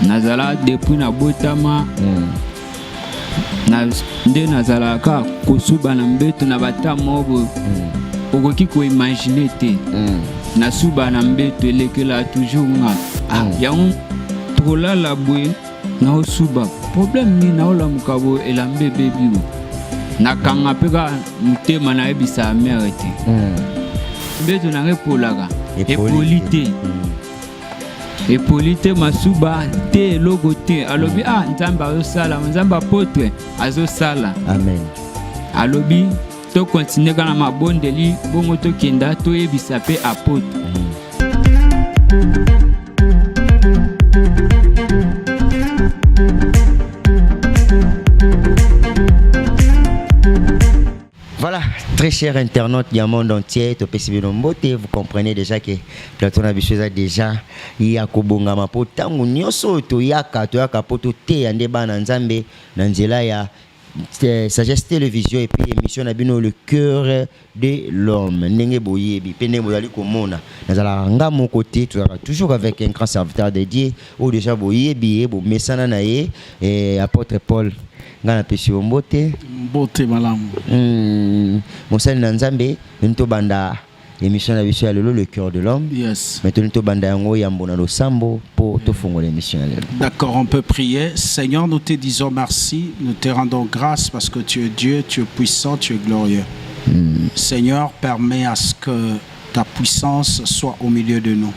nazala depuis na botama na nde nazala ka kosuba na mbeto na batamo bo okoki ko imaginer te na suba na mbeto elekela toujours nga yango tola la bwe na osuba problème ni na ola mukabo elambe bebiwo na kanga peka mutema na ebisa merete mbeto na repolaka epolite masuba te logo te alobi nzamba azosala nzamba potre azosala amen alobi to continue kana mabondeli bongo to kenda to yebisa pe apotre Voilà, très chers internautes du monde entier, vous comprenez déjà que Platon a déjà il y a kobonga mapota nyoso to yaka poto te ande bana nzambe na nzela ya sagesse télévision et puis émission na bino le cœur de l'homme ndenge boyebi pene bozali komona nazala nga mon côté toujours avec un grand serviteur de Dieu ou déjà boyebi bo mesana na ye apôtre Paul ngana pesi mbote malamu mosali na nzambe nto banda émission na biso ya lelo le cœur de l'homme. Yes. Maintenant nto banda yango yambo na losambo pour to fongola émission ya lelo. D'accord, on peut prier. Seigneur, nous te disons merci, nous te rendons grâce parce que tu es Dieu, tu es puissant, tu es glorieux. Seigneur, permets à ce que ta puissance soit au milieu de nous.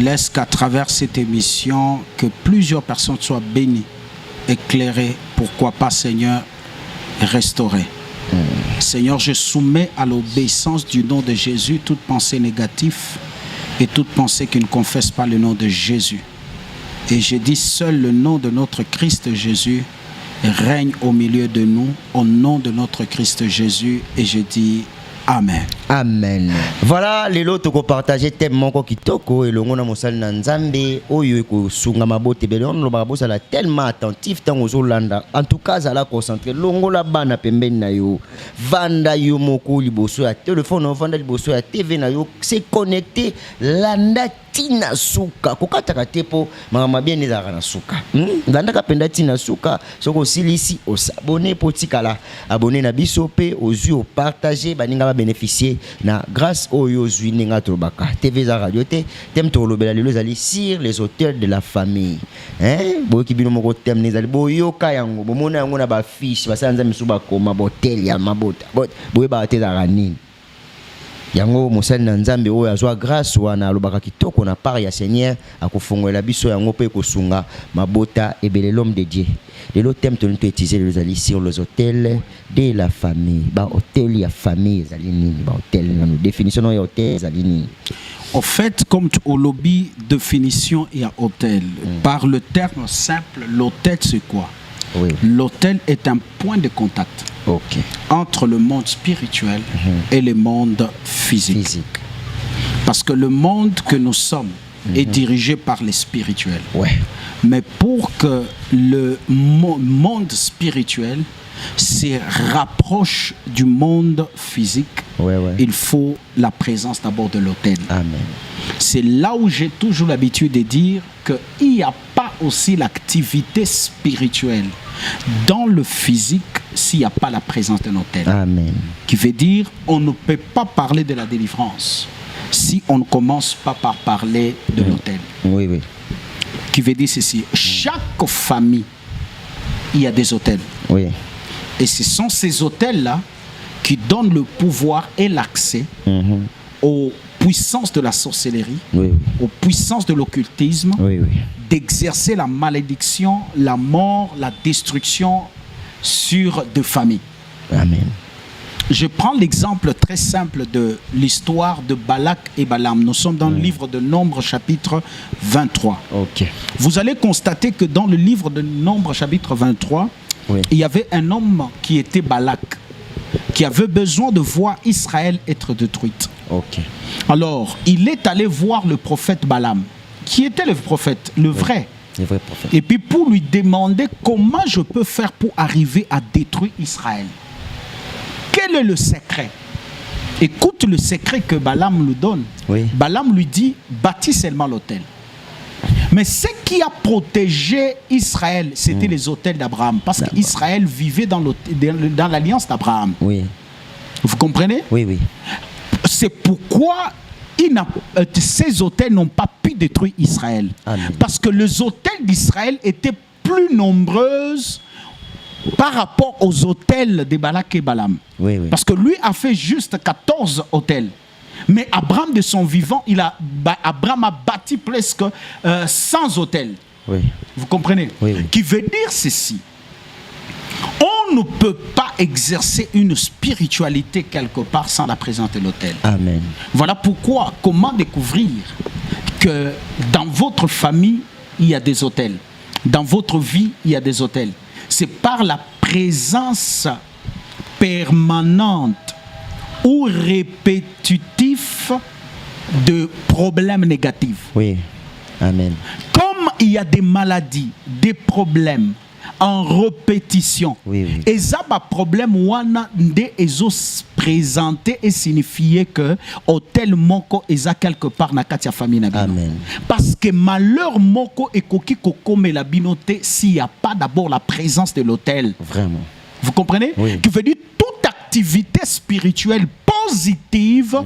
Laisse qu'à travers cette émission que plusieurs personnes soient bénies, éclairées, pourquoi pas Seigneur, restaurées. Seigneur, je soumets à l'obéissance du nom de Jésus toute pensée négative et toute pensée qui ne confesse pas le nom de Jésus. Et je dis seul le nom de notre Christ Jésus règne au milieu de nous, au nom de notre Christ Jésus, et je dis Amen. Amen. Voilà, les lots que partager thème moko kitoko et longo na mosali na nzambe oyo ko sunga mabote belon lo babo sala tellement attentif tango zolanda. En tout cas, ala concentré longo la bana pembeni na yo. Vanda yo moko liboso ya téléphone, vanda liboso ya TV na yo, c'est connecté landa tina suka kokataka tepo mama bien ezaka na suka landa ka penda tina suka soko silisi o s'abonner potikala abonner na biso pe ozui o partager baninga ba bénéficier na grâce oyo zui ninga tobaka TV za radio te tem to lobela lelo zali sur les auteurs de la famille boki bino moko tem nezali boyoka yango bomona yango na ba fiche basanza misuba koma botel ya mabota boye ba teza ranini yango mosali na nzambe oyo azwa grâce wana alobaka kitoko na part ya Seigneur akufongola biso yango pe kosunga mabota ebele l'homme de Dieu. Lelo thème to nto utiliser les ali sur les hôtels de la famille. Ba hôtel ya famille ezali nini? Ba hôtel na définition ya hôtel ezali nini? En fait, comme au lobby définition et à hôtel, par le terme simple, l'hôtel c'est quoi? Oui. L'hôtel est un point de contact entre le monde spirituel et le monde physique. Parce que le monde que nous sommes est dirigé par les spirituels. Mais pour que le monde spirituel se rapproche du monde physique, il faut la présence d'abord de l'autel. C'est là où j'ai toujours l'habitude de dire qu'il n'y a pas aussi l'activité spirituelle dans le physique s'il n'y a pas la présence d'un autel. Qui veut dire on ne peut pas parler de la délivrance si on ne commence pas par parler de l'autel. Qui veut dire ceci, chaque famille, il y a des autels. Et ce sont ces autels-là qui donnent le pouvoir et l'accès aux puissances de la sorcellerie, aux puissances de l'occultisme, d'exercer la malédiction, la mort, la destruction sur des familles. Je prends l'exemple très simple de l'histoire de Balak et Balaam. Nous sommes dans le livre de Nombres, chapitre 23. Vous allez constater que dans le livre de Nombres, chapitre 23, il y avait un homme qui était Balak, qui avait besoin de voir Israël être détruite. Alors, il est allé voir le prophète Balaam, qui était le prophète, le vrai prophète. Et puis pour lui demander comment je peux faire pour arriver à détruire Israël. Quel est le secret? Écoute le secret que Balaam lui donne. Balaam lui dit, bâtis seulement l'autel. Mais ce qui a protégé Israël, c'était les autels d'Abraham. Parce qu'Israël vivait dans l'alliance d'Abraham. Oui. Vous comprenez? Oui, oui. C'est pourquoi ces autels n'ont pas pu détruire Israël. Amen. Parce que les autels d'Israël étaient plus nombreuses par rapport aux autels de Balak et Balaam. Oui, oui. Parce que lui a fait juste 14 autels. Mais Abraham, de son vivant, Abraham a bâti presque 100 autels. Oui. Vous comprenez? Oui, oui. Qui veut dire ceci. On ne peut pas exercer une spiritualité quelque part sans la présence de l'autel. Amen. Voilà pourquoi, comment découvrir que dans votre famille, il y a des autels. Dans votre vie, il y a des autels. C'est par la présence permanente ou répétitive de problèmes négatifs. Oui. Amen. Comme il y a des maladies, des problèmes en répétition, oui, oui. Et ça, un problème wana nde ezos présenter et signifier que hôtel moko eza quelque part na kati ya famille na bino. Amen. Parce que malheur moko ekoki kokome la binote s'il n'y a pas d'abord la présence de l'hôtel. Vraiment. Vous comprenez? Oui. Qui veut dire toute activité spirituelle positive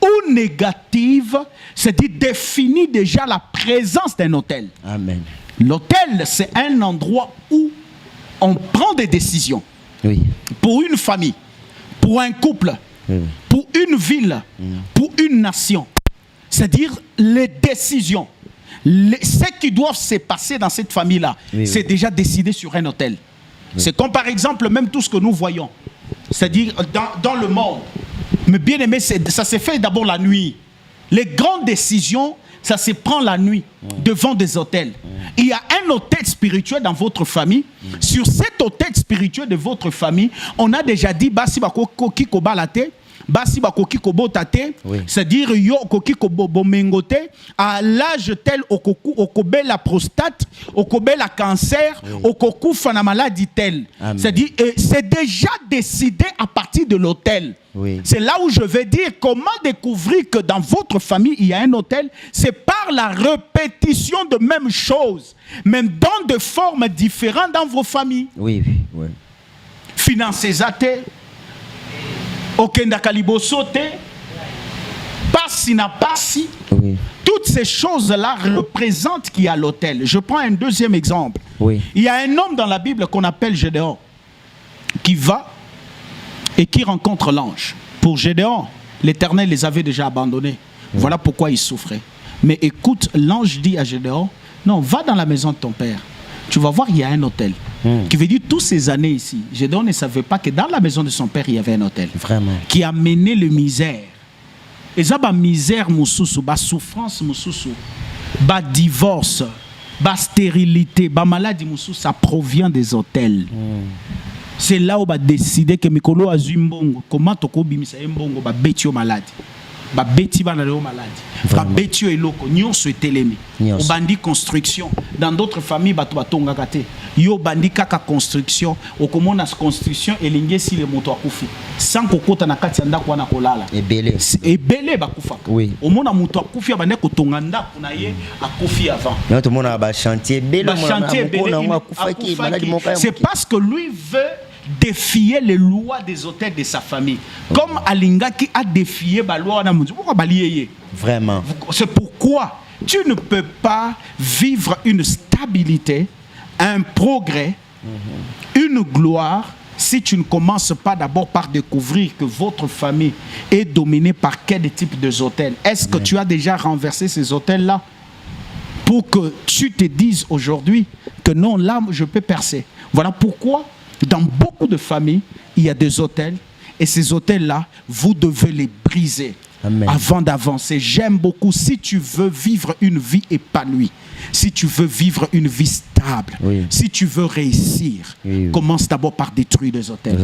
ou négative, c'est-à-dire définit déjà la présence d'un hôtel. Amen. L'hôtel, c'est un endroit où on prend des décisions. Oui. Pour une famille, pour un couple, Oui. pour une ville, pour une nation. C'est-à-dire les décisions. Ce qui doit se passer dans cette famille-là, Oui, c'est oui. déjà décidé sur un hôtel. Oui. C'est comme par exemple même tout ce que nous voyons. C'est-à-dire dans le monde. Mais bien aimé, ça se fait d'abord la nuit. Les grandes décisions, ça se prend la nuit devant des hôtels. Il y a un hôtel spirituel dans votre famille. Sur cet hôtel spirituel de votre famille, on a déjà dit basi bakoki kobalate, basi bakoki kobotate, Oui. c'est-à-dire yo koki kobomengote, à l'âge tel okoku okobe la prostate, okobe la cancer, okoku fana maladie tel. Amen. C'est-à-dire c'est déjà décidé à partir de l'hôtel. Oui. C'est là où je vais dire comment découvrir que dans votre famille, il y a un hôtel. C'est par la répétition de même choses, même dans de formes différentes dans vos familles. Oui, oui, oui. Finances zate, okenda kaliboso te, passi na passi. Oui. Toutes ces choses-là représentent qu'il y a l'hôtel. Je prends un deuxième exemple. Oui. Il y a un homme dans la Bible qu'on appelle Gédéon, qui va et qui rencontre l'ange. Pour Gédéon, l'Éternel les avait déjà abandonnés. Voilà pourquoi il souffrait. Mais écoute, l'ange dit à Gédéon, non, va dans la maison de ton père. Tu vas voir, il y a un hôtel. Qui veut dire, toutes ces années ici, Gédéon ne savait pas que dans la maison de son père, il y avait un hôtel. Vraiment. Qui a mené le misère. Et ça, la misère, la souffrance, la divorce, la stérilité, la maladie, ça provient des hôtels. C'est là où on a décidé que Mikolo a Zimbongo, comment tu peux bimisa Mbongo, ba betio malade. Ba beti ba naleo malade. Ba betio eloko, nyon se telemi. Au bandi construction. Dans d'autres familles, ba tonga kate. Yo bandi kaka construction, au komona construction elinge si le moto akufi. Sans kokota na kati anda kwa na kolala. Ebele ba kufaka. Oui. Au mona moto akufi abande ko tonganda kuna ye akufi avant. Non, tout le monde a ba chantier bele. C'est parce que lui veut défier les lois des hôtels de sa famille. Comme Alingaki a défié la loi. Vraiment. C'est pourquoi tu ne peux pas vivre une stabilité, un progrès, une gloire si tu ne commences pas d'abord par découvrir que votre famille est dominée par quel type de hôtels. Est-ce que tu as déjà renversé ces hôtels-là pour que tu te dises aujourd'hui que non, là, je peux percer. Voilà pourquoi dans beaucoup de familles, il y a des hôtels et ces hôtels-là, vous devez les briser. Amen. Avant d'avancer. J'aime beaucoup. Si tu veux vivre une vie épanouie, si tu veux vivre une vie stable, si tu veux réussir, commence d'abord par détruire les hôtels.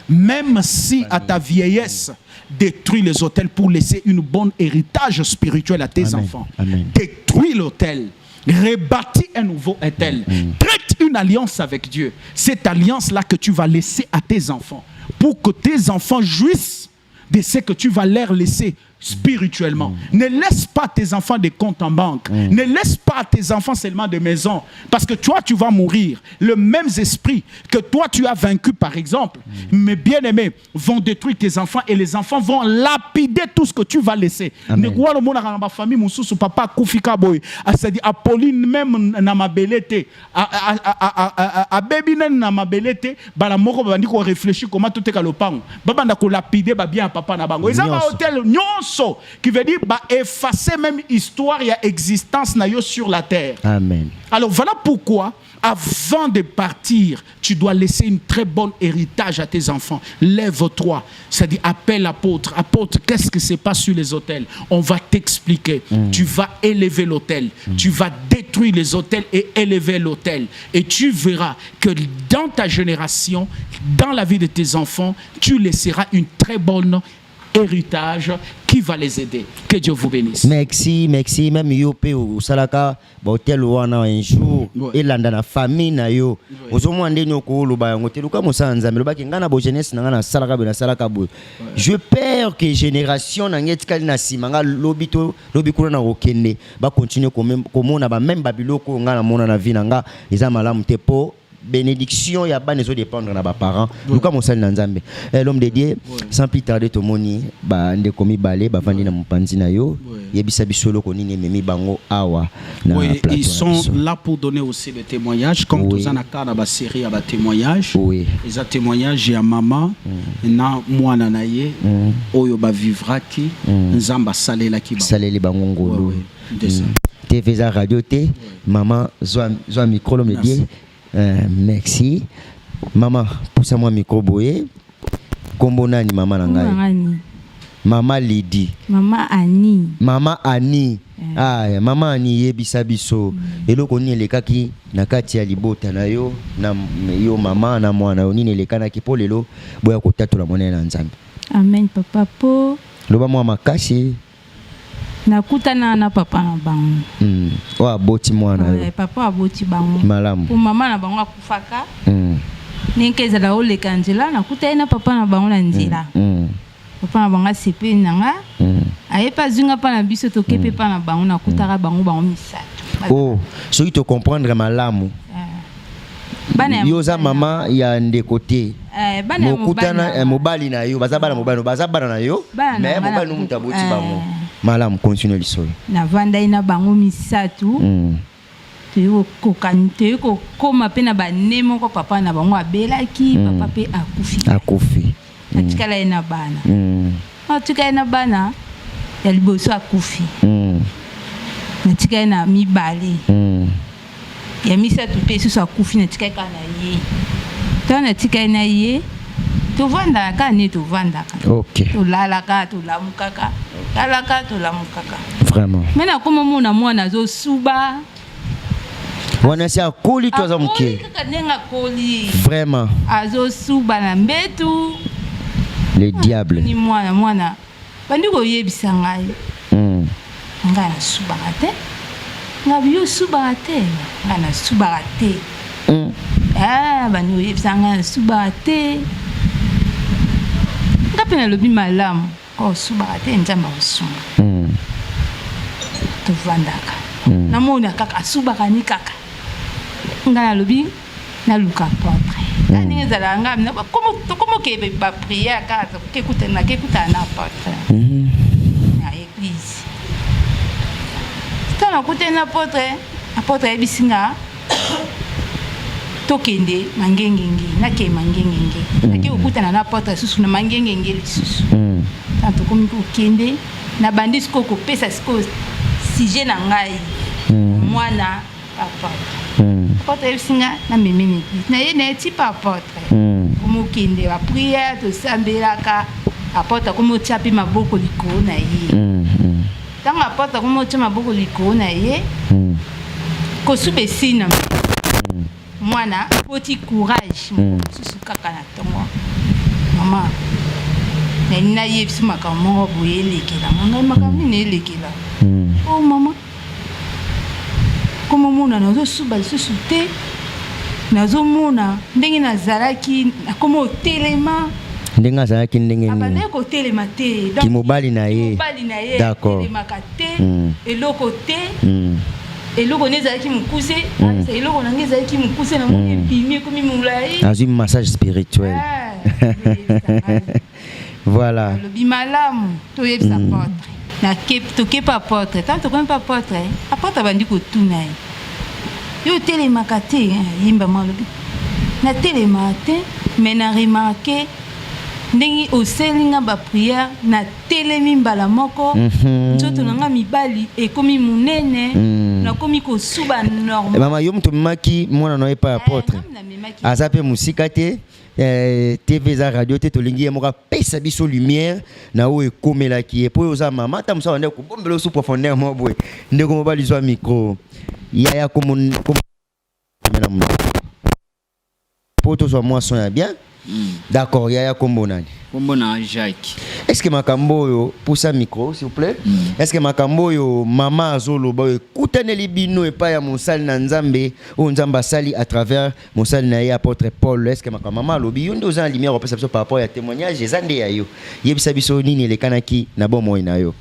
Même si à ta vieillesse, détruis les hôtels pour laisser une bonne héritage spirituel à tes enfants. Amen. Détruis l'hôtel. Rebâtis un nouveau hôtel. Traite une alliance avec Dieu. Cette alliance-là que tu vas laisser à tes enfants pour que tes enfants jouissent de ce que tu vas leur laisser spirituellement. Ne laisse pas tes enfants des comptes en banque. Ne laisse pas tes enfants seulement des maisons. Parce que toi, tu vas mourir. Le même esprit que toi, tu as vaincu, par exemple, mes bien-aimés vont détruire tes enfants et les enfants vont lapider tout ce que tu vas laisser. Ne quoi le monde a ma famille, mon sous papa Koufika Boy. C'est-à-dire, Apolline même na ma belete. A baby na ma belete. Bala moko bandi ko réfléchir comment tout est calopang. Baba na ko lapider ba bien papa na bango. Ils ont un hôtel nyonso qui veut dire bah effacer même histoire et existence na yo sur la terre. Amen. Alors voilà pourquoi avant de partir, tu dois laisser une très bonne héritage à tes enfants. Lève-toi, c'est-à-dire appelle l'apôtre. Apôtre, qu'est-ce que c'est pas sur les hôtels? On va t'expliquer. Tu vas élever l'hôtel. Tu vas détruire les hôtels et élever l'hôtel. Et tu verras que dans ta génération, dans la vie de tes enfants, tu laisseras une très bonne héritage qui va les aider. Que Dieu vous bénisse. Merci. Même Yopé ou Salaka, hôtel wana un jour, et la famille na yo. Ozomwande nyoko loba ngote luka mosanza me loba kingana bo jeunesse na salaka bo. Je perds que génération na ngetikali na simanga lobito lobikuna na okende ba continuer komona ba même babiloko ngana mona na vie nanga eza malamu te po bénédiction ya ba nezo dépendre na ba parents luka mosali na nzambe l'homme de Dieu sans plus tarder to moni ba ndeko mibale ba vandi na mopanzi na yo yebisa bisolo ko nini memi bango awa na plateau. Ils sont là pour donner aussi des témoignages comme tous en akana ba série ya ba témoignages. Les témoignages ya maman na mwana na ye oyo ba vivraki nzamba salela ki ba saleli bango ngolo TV za radio te maman zo micro l'homme de Dieu. Merci. Maman, pousse-moi micro boye. Kombo nani maman nangai? Maman Lydie. Maman Annie. Maman Annie. Ah, maman Annie yebisa biso. Eloko ni elekaki na kati ya libota na yo na yo mama na mwana yo nini elekanaki po lelo boya kotatola monene na Nzambe. Amen papa po. Loba mwa makasi. Nakutana na papa na bango. Wa boti mwana yo. Papa aboti bango. Malamu. Pour mama na bango akufaka. Ninkeza la ole kanjela nakutana na papa na bango na nzela. Papa na bango sepe nanga. Aye pas zunga pa na biso to kepe pa na bango nakutaka bango misato. Oh, so il te comprendre malamu. Yoza mama ya ndekote. Mokutana mobali na yo, bazabana na yo. Mais mobali no mutaboti bango. Malam continue l'histoire. Na vanda ina bango misatu. Tuyo kokante ko koma pe na banemo ko papa na bango abelaki, papa pe akufi. Atikala ina bana. Atikala ina bana ya liboso akufi. Atikala ina mibale. Ya misatu pe susu akufi na tikala na ye. Tana tikala na ye. Tovanda ka ni tovanda ka. OK. To lalaka to lamukaka. Lalaka to lamukaka. Vraiment. Mena koma mona mwana zo suba. Wana si akoli to za muke. Nenga koli. Vraiment. Azo suba na mbetu. Le diable. Ni mwana. Bandi ko yebisa ngai. Nga na suba te. Nga biyo suba te. Nga na suba te. Bandi ko yebisa ngai suba te. Kapena lobi malamu ko suba te nzamba osunga to vandaka namona kaka suba kani kaka ngana lobi na luka potre nani ezala ngam na como que ba prier ka ke kuta na potre na église tana kuta na potre ebisinga tokende mangengenge nake mangengenge nake ukutana na porte susu na mangengenge lisusu tanto komi kokende na bandi siko kopesa siko sujet na ngai mwana papa porte esinga na memene na ye na ti papa komo kende ba prière to sambelaka apota komo chapi maboko likolo na ye tanga apota komo chapi maboko likolo na ye ko subesina mwana poti courage susu kaka na tongo mama na yebisi makambo boye lekela manga makambo ne lekela oh mama komo mona nazo suba susu te nazo mona ndenge nazalaki komo telema Ndenga azalaki ndenge abandaki kotelema te kimobali na ye d'accord telemaka te eloko te eloko nezalaki mokuse eloko nange ezalaki mokuse na moni ebimi ekomi molai azwi massage spirituel voilà alobi malamu toyebisa apôtre tokepa apôtre tant tokomi pa apôtre abandi kotuna ye yo otelemaka te yimba mwa alobi natelemaka te mais na remarke ndenge oselinga bapriere na telemi mbala moko nzoto nanga mibali ekomi munene nakomi kosuba normal mama yo mutu maki mwana na ye pa apôtre aza pe musika te TV za radio te tolingi ye moko apesa biso lumière na oyo ekomelaki ye po oyo oza mama ata mosa bande kobombela osu profondeur mo boye ndeko mobali zwa micro yaya komona po tozwa mwa son ya bien d'accord yaya kombo nani kombo na Jacques est-ce que makambo oyo poussa micro s'il vous plaît est-ce que makambo oyo mama azoloba oyo ekutaneli bino epai ya mosali na nzambe oyo nzambe asali à travers mosali na ye apôtre Paul est-ce que makambo mama alobi yo nde oza na lumière opesa biso par rapport ya témoignage eza nde ya yo yebisa biso nini elekanaki na bomoi na yo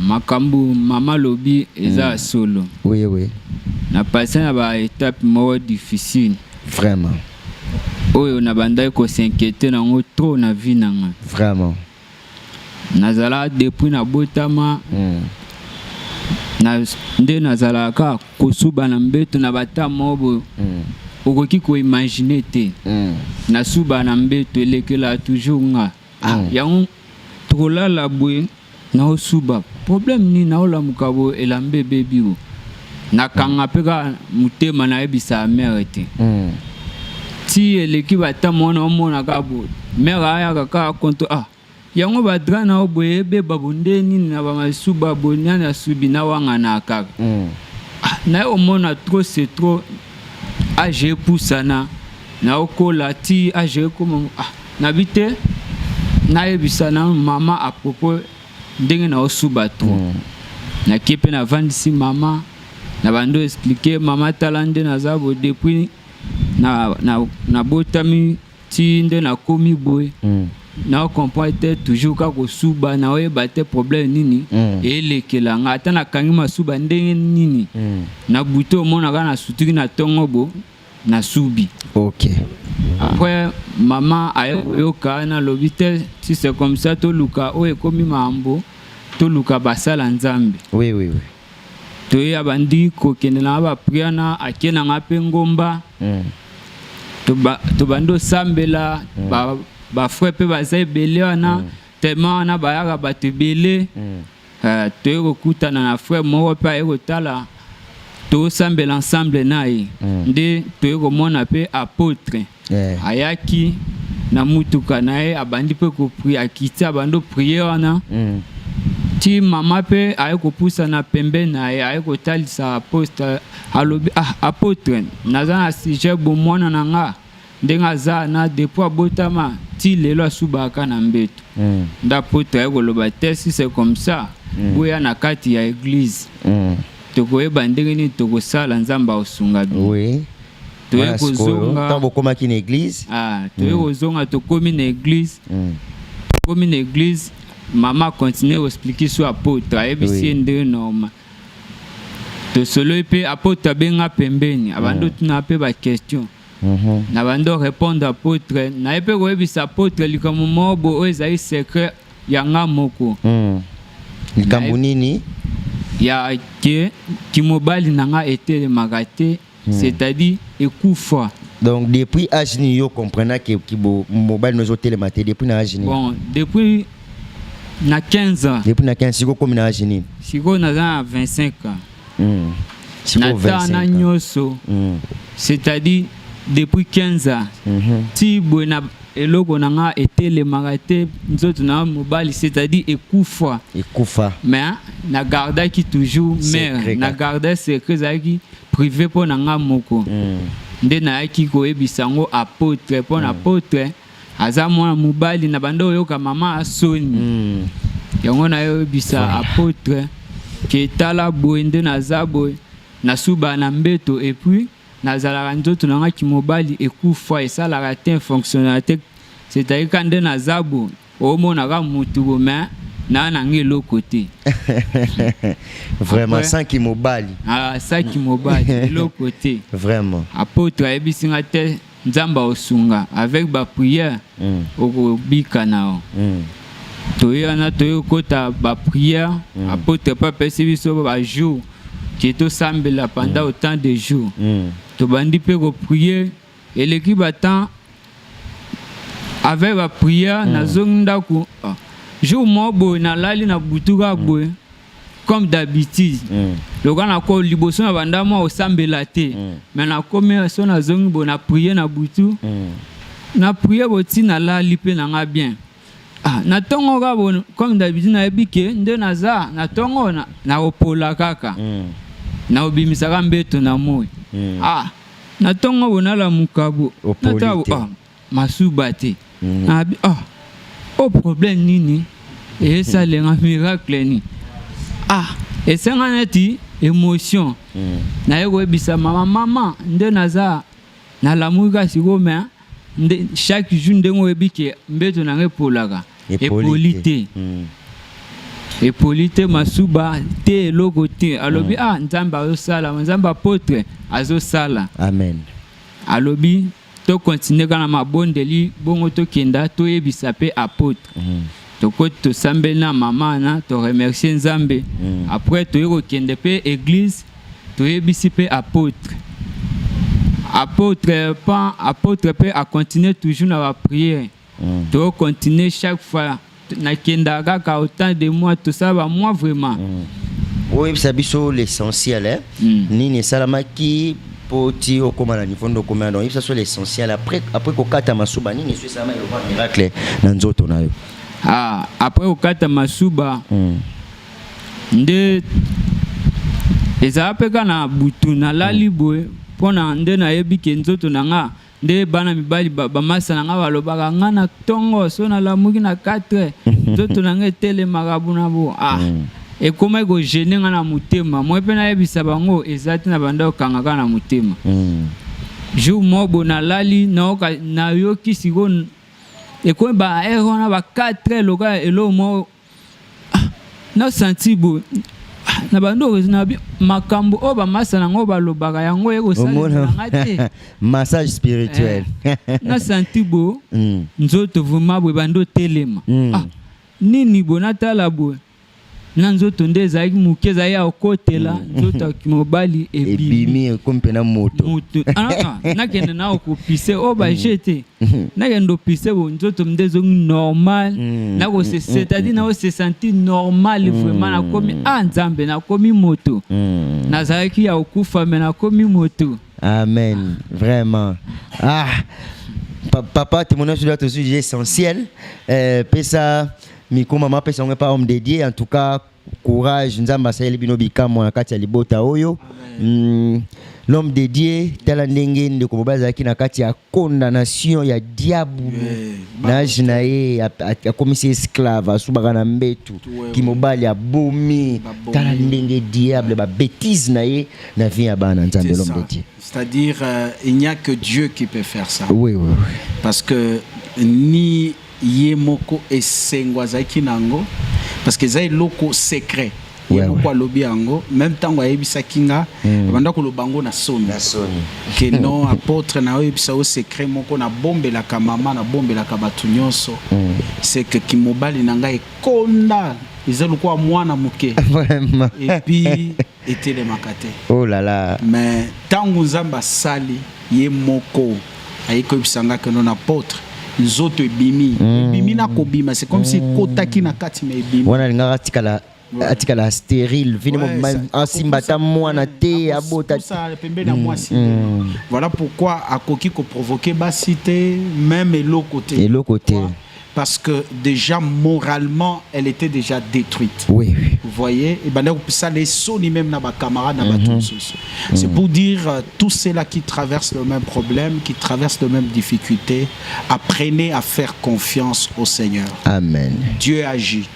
makambo mama lobi eza solo oui na passé na ba étape moko difficile vraiment oyo na bandai ko s'inquiéter nango trop na vie nanga vraiment nazala depuis na botama na nde nazalaka kosuba na mbeto na bata mobo okoki ko imaginer te na suba na mbeto elekela toujours nga yango tolala bwe na osuba problème ni na ola mukabo elambe bebiwo na kanga peka mutema na ebisa mère te ti eleki bata mona kabo mère aya kaka konto yango badra na oboye be babundeni na bamasuba bonya na subi na wanga na kaka na omona trop c'est trop age pusana na okola ti age comme na bite na ebisa na mama à propos ndenge na osuba trop na kepe na vandisi mama na bando expliquer mama talande na zabo depuis na botami ti nde na komi boy na comprendre toujours ka kosuba na oyeba te problème nini elekela nga ata na kangi masuba ndenge nini na buto mona kana sutiki na tongo bo na subi OK après maman ayoka na lobite si c'est comme ça to luka o ekomi mambo to luka basala nzambe oui to ya bandi ko kenela ba priana akena ngape ngomba to bando sambela ba frère ba zaibele wana tellement na ba ya ba tebele to yo kutana na frère mo pa yo tala to sambela ensemble nae nde to yo mona pe apôtre ayaki na mutuka nae abandi pe ko prier akiti abando prier wana ti mama pe ayeko pusa na pembe na ayeko talisa apôtre alobi apôtre nazana sujet bo mwana nanga ndenga za na depuis botama ti lelo asubaka na mbeto nda apôtre ayeko loba te si c'est comme ça boya na kati ya église tokoyeba ndenge nini tokosala nzamba osunga bi oui toyeko zonga tambo komaki na église toyeko zonga tokomi na église komi na église maman continue à expliquer sur apôtre ABC ndenge normal to solo pe apôtre benga pembeni abando tuna pe ba question na bando répondre apôtre na pe ko ebisa apôtre likamo mobo o ezai secret yanga moko likambo nini ya ke kimobali nanga etele magate c'est-à-dire ekufa donc depuis âge ni yo comprendre que mobile nous hôtel maté depuis na âge ni bon depuis na 15 ans depuis na 15 siko comme na âge ni siko na 25 ans siko 25 ans nyoso c'est-à-dire depuis 15 ans ti bona eloko nanga etele magate nzoto na mobile c'est-à-dire ekufa mais na garda ki toujours mère na garda secret zaki privé pour nanga moko nde na yaki ko ebisango apôtre pour na apôtre aza mwana mobali na bando yoka mama asoni yango na yo bisa apôtre ke tala boende na zabo na suba na mbeto et puis na zalaka nzoto nanga ki mobali ekufa esalaka te fonctionnalité c'est-à-dire quand nde nazabo omonaka mutu mais na nangi l'autre côté. Vraiment sans qui mobali. Ah ça qui mobali l'autre côté. Vraiment. Apôtre ebisinga te nzamba osunga avec ba prière au bikana. Toyana toyo kota ba prière apôtre pas pesi biso ba jour qui est au sambela pendant autant de jours. To bandi pe ko prier et l'équipe attend avec la prière na zonda ko jour mobo na lali na butuka boy comme d'habitude le gars na ko liboso na banda mo osambela te mais na comme so na zongi bo na prier na butu na prier boti na lali pe na nga bien na tongo ga bo comme d'habitude na ebike nde naza na tongo na opola kaka na obimisaka mbeto na moi na tongo bona la mukabo na ta masuba te au problème nini et ça les miracle ni et ça neti émotion na yego bisa mama nde naza na la muka siko mais chaque jour ndengo ebike mbeto na ngepolaka Epolite masuba te logo te alobi nzamba azosala nzamba apôtre azosala amen alobi to continuer kana mabondeli bongo to kenda to yebisa pe apôtre to ko to sambe na mama na to remercier nzambe après to yeko kende pe église to yebisi pe apôtre pe a continuer toujours na la prière to continuer chaque fois na kenda kaka autant de mois tout ça va moi vraiment oui ça biso l'essentiel nini salamaki poti okoma niveau ndo komanda donc ça c'est l'essentiel après kokata masuba nini c'est ça le miracle na nzoto na yo après kokata masuba nde eza pe kana butu na lali boy pona nde na yebike nzoto na nga nde bana mibali ba masa na nga balobaka nga na tongo so na lamuki na 4 nzoto na nga tele marabu na bo et comment go gêner nga na mutema moi pe na yebisa bango ezati na banda okangaka na mutema jour mobo na lali na yoki siko et ko ba na ba 4 loka elo mo na senti bo na bando na makambo o ba masa na ngo balobaka yango eko sala ngate massage spirituel na senti bo nzoto vuma bo bando telema nini bonatala bo na nzoto ndeza ki mukeza ya okotela nzoto kimobali ebimi kompe na moto na kende na okopise o ba jete na kendo pise bo nzoto mdezo normal na ko c'est-à-dire na se sentir normal vraiment na komi nzambe na komi moto na zaki ya okufa mais na komi moto amen vraiment papa témoignage sur notre sujet essentiel pesa miko mama pesa on pas homme dédié en tout cas courage nzamba sayeli bino bikamo na kati ya libota oyo l'homme dédié tala ndenge ndeko bobaza ki na kati ya condamnation ya diable na jinaye a commis esclave asubaka na mbetu kimobali abomi tala ndenge diable ba bêtise na ye na vie ya bana nzambe l'homme dédié c'est-à-dire il n'y a que Dieu qui peut faire ça oui parce que ni yemoko esengwa zaki nango parce que zai loko secret yemoko alobi ango même temps ayebisa kinga banda ko lobango na soni que non apôtre na oyebisa au secret moko na bombela ka mama na bombela ka batu nyonso c'est que kimobali nanga ekonda ezalo kwa mwana muke vraiment et puis était les makate oh là là mais tangu nzamba sali yemoko ayiko bisanga que non apôtre nzoto ebimi na kobima c'est comme si kotaki na kati me ebimi wana lingaka atikala stérile finalement asimbata mwana te abota ça pembe na mwasi voilà pourquoi akoki ko provoquer basité même et l'autre côté parce que déjà moralement elle était déjà détruite oui vous voyez et ben ça les soni même na ba camarades na ba tous c'est pour dire tous ceux-là qui traversent le même problème qui traversent les mêmes difficultés apprenez à faire confiance au Seigneur amen Dieu agit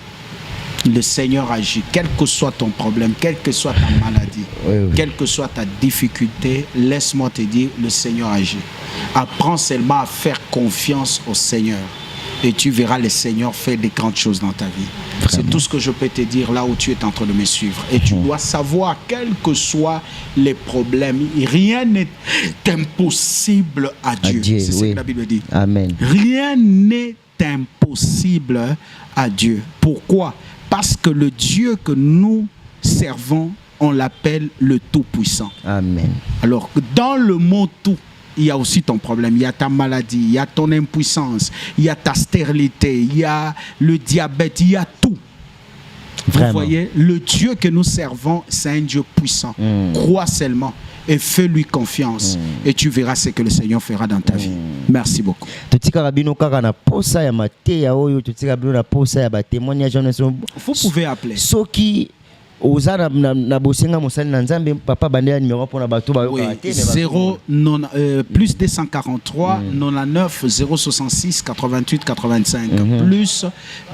le Seigneur agit quel que soit ton problème quelle que soit ta maladie quelle que soit ta difficulté laisse-moi te dire le Seigneur agit apprends seulement à faire confiance au Seigneur et tu verras le Seigneur faire des grandes choses dans ta vie. C'est tout ce que je peux te dire là où tu es en train de me suivre. Et tu dois savoir, quels que soient les problèmes, rien n'est impossible à Dieu. C'est ce que la Bible dit. Amen. Rien n'est impossible à Dieu. Pourquoi? Parce que le Dieu que nous servons, on l'appelle le Tout-Puissant. Amen. Alors, dans le mot tout, il y a aussi ton problème, il y a ta maladie, il y a ton impuissance, il y a ta stérilité, il y a le diabète, il y a tout. Vraiment. Vous voyez, le Dieu que nous servons, c'est un Dieu puissant. Crois seulement et fais-lui confiance et tu verras ce que le Seigneur fera dans ta vie. Merci beaucoup. Vous pouvez appeler. Oza na bosenga mosali na nzambe papa bandela numéro pour na bato ba yoka te plus 243 99 066 88 85 plus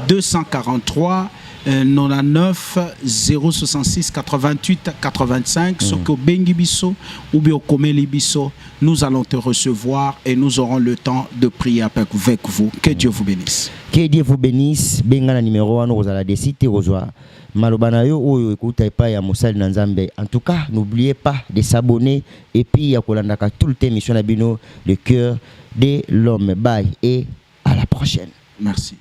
243 99 066 88 85 soko bengi biso ou bien komeli biso, nous allons te recevoir et nous aurons le temps de prier avec vous. Que Dieu vous bénisse. Que Dieu vous bénisse. Benga na numéro wana ozala desite ozwa malobana yo oyo ekuta epa ya mosali na nzambe. En tout cas, n'oubliez pas de s'abonner et puis ya kolandaka tout le temps mission na bino le cœur de l'homme. Bye et à la prochaine. Merci.